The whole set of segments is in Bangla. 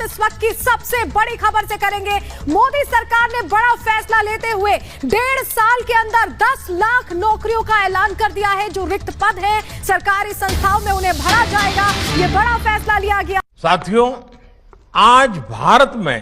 इस वक्त की सबसे बड़ी खबर से करेंगे। मोदी सरकार ने बड़ा फैसला लेते हुए 1.5 साल के अंदर 10 लाख नौकरियों का ऐलान कर दिया है। जो रिक्त पद है सरकारी संस्थाओं में उन्हें भरा जाएगा। ये बड़ा फैसला लिया गया। साथियों, आज भारत में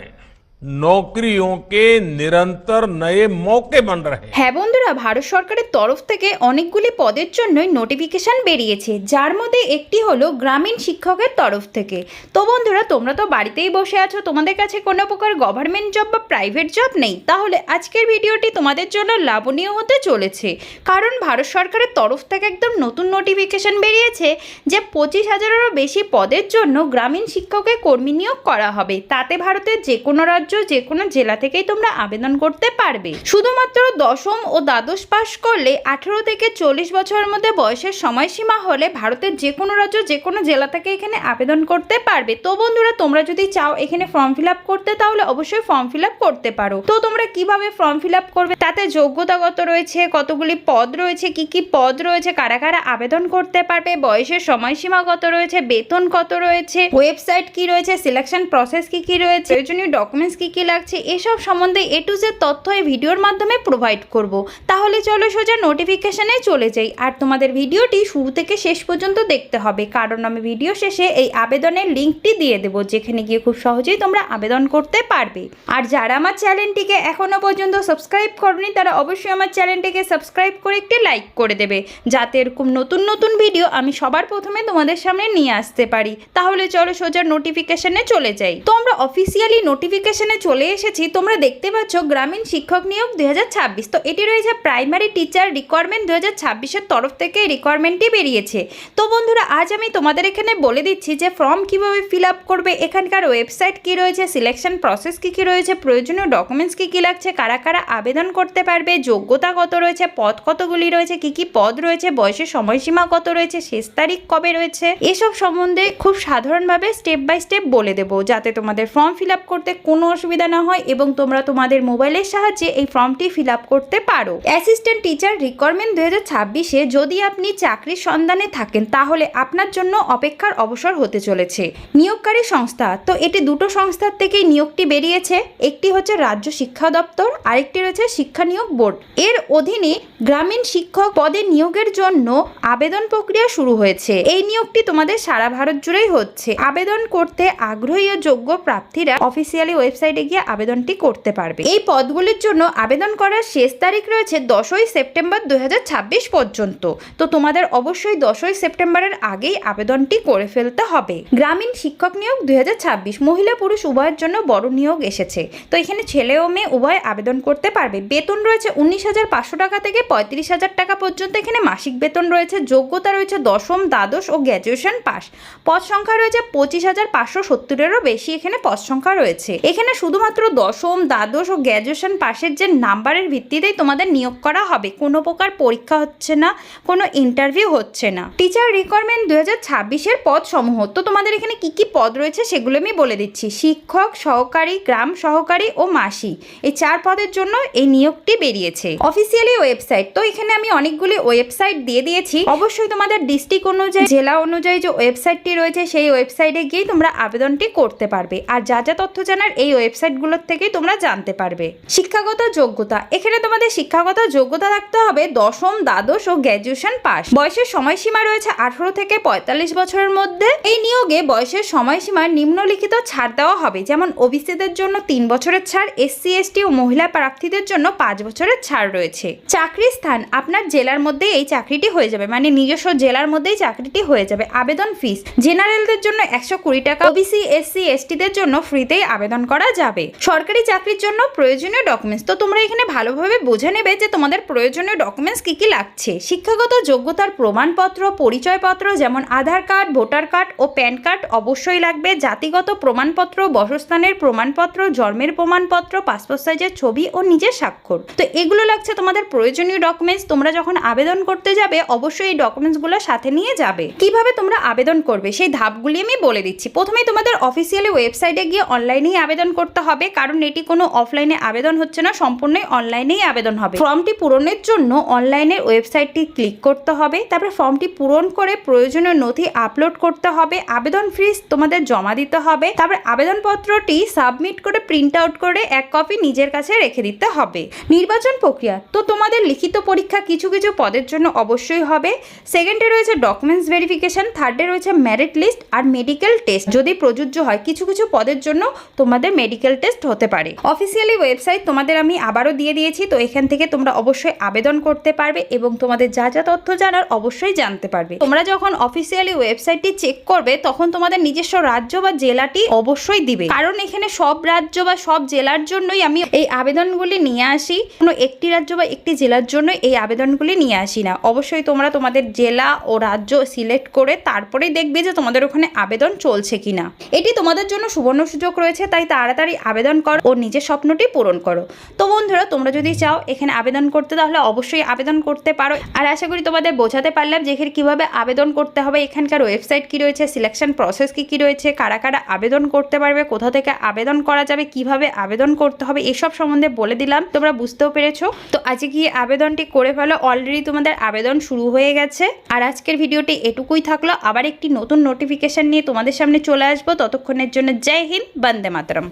নকরিयों के নিরন্তর নয়ে মৌকে বন রহে। হ্যাঁ বন্ধুরা, ভারত সরকারের তরফ থেকে অনেকগুলি পদের জন্যই নোটিফিকেশন বেরিয়েছে, যার মধ্যে একটি হলো গ্রামীণ শিক্ষকের তরফ থেকে। তো বন্ধুরা, তোমরা তো বাড়িতেই বসে আছো, তোমাদের কাছে কোনো প্রকার গভর্নমেন্ট জব বা প্রাইভেট জব নেই, তাহলে আজকের ভিডিওটি তোমাদের জন্য লাভনীয় হতে চলেছে। কারণ ভারত সরকারের তরফ থেকে একদম নতুন নোটিফিকেশন বেরিয়েছে যে 25,000-এরও বেশি পদের জন্য গ্রামীণ শিক্ষকের কর্মী নিয়োগ করা হবে। তাতে ভারতের যে কোনো রাজ্য, যে কোনো জেলা থেকেই তোমরা আবেদন করতে পারবে। শুধুমাত্র দশম ও দ্বাদশ পাশ করলে 18 থেকে 40 বছরের মধ্যে বয়সের সময়সীমা হলে ভারতের যে কোনো রাজ্য, যে কোনো জেলা থেকে এখানে আবেদন করতে পারবে। তো বন্ধুরা, তোমরা যদি চাও এখানে ফর্ম ফিল আপ করতে, তাহলে অবশ্যই ফর্ম ফিল আপ করতে পারো। তো তোমরা কিভাবে ফর্ম ফিল আপ করবে, তাতে যোগ্যতাগত রয়েছে, কতগুলি পদ রয়েছে, কি কি পদ রয়েছে, কারা কারা আবেদন করতে পারবে, বয়সের সময়সীমা কত রয়েছে, বেতন কত রয়েছে, ওয়েবসাইট কি রয়েছে, সিলেকশন প্রসেস কি কি রয়েছে, প্রয়োজনীয় ডকুমেন্টস কি কি লাগছে, এসব সম্বন্ধে A to Z তথ্য এই ভিডিওর মাধ্যমে প্রোভাইড করব। তাহলে চলো সোজা নোটিফিকেশনে চলে যাই। আর তোমাদের ভিডিওটি শুরু থেকে শেষ পর্যন্ত দেখতে হবে, কারণ আমি ভিডিও শেষে এই আবেদনের লিঙ্কটি দিয়ে দেবো, যেখানে গিয়ে খুব সহজেই তোমরা আবেদন করতে পারবে। আর যারা আমার চ্যানেলটিকে এখনো পর্যন্ত সাবস্ক্রাইব করনি, তারা অবশ্যই আমার চ্যানেলটিকে সাবস্ক্রাইব করে একটি লাইক করে দেবে, যাতে এরকম নতুন নতুন ভিডিও আমি সবার প্রথমে তোমাদের সামনে নিয়ে আসতে পারি। তাহলে চলো সোজা নোটিফিকেশনে চলে যাই। তো আমরা অফিসিয়ালি নোটিফিকেশনে চলে এসেছি। তোমরা দেখতে পাচ্ছ গ্রামীণ শিক্ষক নিয়োগ 2026। তো এটি রয়েছে প্রাইমারি টিচার রিকোয়ারমেন্ট 2026-এর তরফ থেকে রিকোয়ারমেন্টটি বেরিয়েছে। তো বন্ধুরা, আজ আমি তোমাদের এখানে বলে দিচ্ছি যে ফর্ম কিভাবে ফিল আপ করবে, এখানকার ওয়েবসাইট কি রয়েছে, সিলেকশন প্রসেস কি কি রয়েছে, প্রয়োজনীয় ডকুমেন্টস কি কি লাগছে, কারা কারা আবেদন করতে পারবে, যোগ্যতা কত রয়েছে, পদ কতগুলি রয়েছে, কি কি পদ রয়েছে, বয়সের সময়সীমা কত রয়েছে, শেষ তারিখ কবে রয়েছে, এসব সম্বন্ধে খুব সাধারণভাবে স্টেপ বাই স্টেপ বলে দেবো, যাতে তোমাদের ফর্ম ফিল আপ করতে কোনো অসুবিধা না হয় এবং তোমরা তোমাদের মোবাইলের সাহায্যে এই ফর্মটি ফিল আপ করতে পারো। অ্যাসিস্ট্যান্ট টিচার রিকোয়ারমেন্ট 2026-এ যদি আপনি চাকরির সন্ধানে থাকেন, তাহলে আপনার জন্য অপেক্ষার অবসর হতে চলেছে। নিয়োগকারী সংস্থা, তো এটি দুটো সংস্থার থেকেই নিয়োগটি বেরিয়েছে। একটি হচ্ছে রাজ্য শিক্ষা দপ্তর, আরেকটি রয়েছে শিক্ষা নিয়োগ বোর্ড। এর অধীনে গ্রামীণ শিক্ষক পদে নিয়োগের জন্য আবেদন প্রক্রিয়া শুরু হয়েছে। এই নিয়োগটি তোমাদের সারা ভারত জুড়েই হচ্ছে। আবেদন করতে আগ্রহী ও যোগ্য প্রার্থীরা অফিসিয়ালি ওয়েবসাইটে গিয়ে আবেদনটি করতে পারবে। এই পদগুলির জন্য আবেদন করার শেষ তারিখ রয়েছে 10ই সেপ্টেম্বর 2026 পর্যন্ত। তো তোমাদের অবশ্যই 10ই সেপ্টেম্বরের আগেই আবেদনটি করে ফেলতে হবে। গ্রামীণ শিক্ষক নিয়োগ 2026 মহিলা পুরুষ উভয়ের জন্য বড় নিয়োগ এসেছে। তো এখানে ছেলে ও মেয়ে উভয় আবেদন করতে পারবে। বেতন রয়েছে 19,500 টাকা থেকে 35,000 টাকা পর্যন্ত এখানে মাসিক বেতন রয়েছে। যোগ্যতা রয়েছে দশম, দ্বাদশ ও গ্র্যাজুয়েশন পাস। পদ সংখ্যা রয়েছে 25,570-এরও বেশি এখানে পদ সংখ্যা রয়েছে। এখানে শুধুমাত্র দশম, দ্বাদশ ও গ্র্যাজুয়েশন পাশের যে নাম্বারের ভিত্তিতেই তোমাদের নিয়োগ করা হবে। কোনো প্রকার পরীক্ষা হচ্ছে না, কোনো ইন্টারভিউ হচ্ছে না। টিচার রিকোয়ারমেন্ট 2026-এর পদ সমূহ, তো তোমাদের এখানে কি কি পদ রয়েছে সেগুলো আমি বলে দিচ্ছি। শিক্ষক, সহকারী, গ্রাম সহকারী ও মাসি, এই 4 পদের জন্য এই নিয়োগটি বেরিয়েছে। অফিসিয়ালি ওয়েবসাইট, তো এখানে আমি অনেকগুলি ওয়েবসাইট দিয়ে দিয়েছি। অবশ্যই তোমাদের ডিস্ট্রিক্ট অনুযায়ী, জেলা অনুযায়ী যে ওয়েবসাইটটি রয়েছে সেই ওয়েবসাইটে গিয়ে তোমরা আবেদনটি করতে পারবে। আর যা যা তথ্য জানার এই ওয়েবসাইটগুলোর থেকেই তোমরা জানতে পারবে। শিক্ষাগত যোগ্যতা, এখানে তোমাদের শিক্ষাগত যোগ্যতা থাকতে হবে দশম, দ্বাদশ ও গ্র্যাজুয়েশন পাস। বয়সের সময়সীমা রয়েছে 18 থেকে 45 বছরের মধ্যে। এই নিয়োগে বয়সের সময়সীমা নিম্নলিখিত ছাড় দেওয়া হবে, যেমন ওবিসিদের জন্য 3 বছরের ছাড়, SC ST ও মহিলা প্রার্থীদের জন্য 5 বছরের ছাড় রয়েছে। চাকরির স্থান আপনার জেলার মধ্যে এই চাকরিটি হয়ে যাবে, মানে নিজস্ব জেলার মধ্যেই চাকরিটি হয়ে যাবে। আবেদন ফিস জেনারেলদের জন্য 120 টাকা, OBC SC ST-দের জন্য ফ্রিতেই আবেদন করা যাবে। সরকারি চাকরির জন্য প্রয়োজনীয় ডকুমেন্টস, তো তোমরা এখানে ভালোভাবে বুঝে নেবে যে তোমাদের প্রয়োজনীয় ডকুমেন্টস কি কি লাগছে। শিক্ষাগত যোগ্যতার প্রমাণপত্র, পরিচয়পত্র যেমন আধার কার্ড, ভোটার কার্ড ও প্যান কার্ড অবশ্যই লাগবে। জাতিগত প্রমাণপত্র, বাসস্থানের প্রমাণপত্র, জন্মের প্রমাণপত্র, পাসপোর্ট সাইজের ছবি ও নিজের স্বাক্ষর, তো এগুলো লাগছে তোমাদের প্রয়োজনীয় ডকুমেন্টস। তোমরা যখন আবেদন করতে যাবে অবশ্যই এই ডকুমেন্টসগুলো সাথে নিয়ে যাবে। কিভাবে তোমরা আবেদন করবে সেই ধাপগুলি আমি বলে দিচ্ছি। প্রথমেই তোমাদের অফিসিয়ালি ওয়েবসাইটে গিয়ে অনলাইনেই আবেদন করতে হবে, কারণ এটি কোনো অফলাইনে আবেদন হচ্ছে না, সম্পূর্ণই অনলাইনেই আবেদন হবে। ফর্মটি পূরণের জন্য অনলাইনের ওয়েবসাইটটি ক্লিক করতে হবে, তারপরে ফর্মটি পূরণ করে প্রয়োজনীয় নথি আপলোড করতে হবে, আবেদন ফিস তোমাদের জমা দিতে হবে, তারপরে আবেদনপত্রটি সাবমিট করে প্রিন্ট আউট করে এক কপি নিজের কাছে রেখে দিতে হবে। নির্বাচন প্রক্রিয়া তো তোমাদের লিখিত পরীক্ষা কিছু কিছু পদের জন্য অবশ্যই হবে, সেকেন্ডে রয়েছে ডকুমেন্টস ভেরিফিকেশন, থার্ডে রয়েছে মেরিট লিস্ট আর মেডিকেল টেস্ট যদি প্রযোজ্য হয়। কিছু কিছু পদের জন্য তোমাদের মেডিকেল টেস্ট হতে পারে। অফিসিয়ালি ওয়েবসাইট তোমাদের আমি আবারও দিয়ে দিয়েছি, তো এখান থেকে তোমরা অবশ্যই আবেদন করতে পারবে এবং তোমাদের যা যা তথ্য জানার অবশ্যই জানতে পারবে। তোমরা যখন অফিসিয়ালি ওয়েবসাইটটি চেক করবে তখন তোমাদের নিজস্ব রাজ্য বা জেলাটি অবশ্যই দিবে, কারণ এখানে সব রাজ্য বা সব জেলার জন্যই আমি এই আবেদনগুলি নিয়ে আসি, কোনো একটি রাজ্য বা একটি জেলার জন্য এই আবেদনগুলি নিয়ে আসি না। অবশ্যই তোমরা তোমাদের জেলা ও রাজ্য সিলেক্ট করে তারপরেই দেখবে যে তোমাদের ওখানে আবেদন চলছে কিনা। এটি তোমাদের জন্য সুবর্ণ সুযোগ রয়েছে, তাই তাড়াতাড়ি আবেদন করো ও নিজের স্বপ্নটি পূরণ করো। তো বন্ধুরা, তোমরা যদি চাও এখানে আবেদন করতে তাহলে অবশ্যই আবেদন করতে পারো। আর আশা করি তোমাদের বোঝাতে পারলাম যে এখানে কীভাবে আবেদন করতে হবে, এখানকার ওয়েবসাইট কী রয়েছে, সিলেকশন প্রসেস কী রয়েছে, কারা কারা আবেদন করতে পারবে, কোথা থেকে আবেদন করা যাবে, কিভাবে আবেদন করতে হবে, এসব সম্বন্ধে বলে দিলাম। তোমরা বুঝতেও পেরেছো। তো আজকে গিয়ে আবেদনটি করে ফেলো, অলরেডি তোমাদের আবেদন শুরু হয়ে গেছে। আর আজকের ভিডিওটি এটুকুই থাকলো, আবার একটি নতুন নোটিফিকেশন নিয়ে তোমাদের সামনে চলে আসবো। ততক্ষণের জন্য জয় হিন্দ, বন্দে মাতরম।